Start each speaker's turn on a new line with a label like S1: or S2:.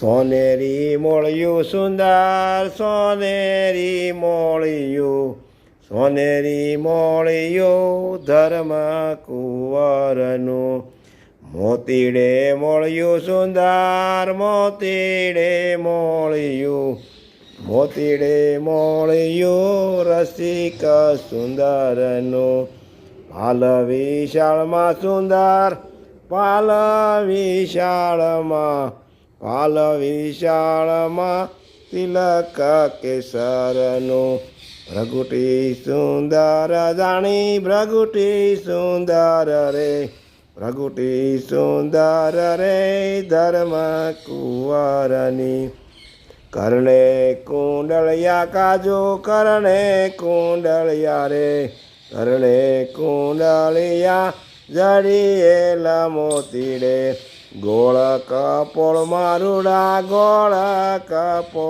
S1: સોનેરી મોળિયું સુંદર સોનેરી મોળિયું, સોનેરી મોળિયું ધર્મ કુંવરનું. મોતીડે મોળિયું સુંદર મોતીડે મોળિયું, મોતીડે મોળિયું રસિક સુંદરનું. પાલ વિશાળમાં સુંદર પાલ વિશાળમાં, પાલ વિશાળમાં તિલક કેસરનું. ભ્રગુટી સુંદર જાણી ભ્રગુટી સુંદર રે, ભ્રગુટી સુંદર રે ધર્મ કુંવરની. કરણે કુંડળિયા કાજુ કરણે કુંડળિયા રે, કરણે કુંડળિયા જડિયેલા મોતીડે. ગોળ કપોળ મારુડા ગોળ કપોળ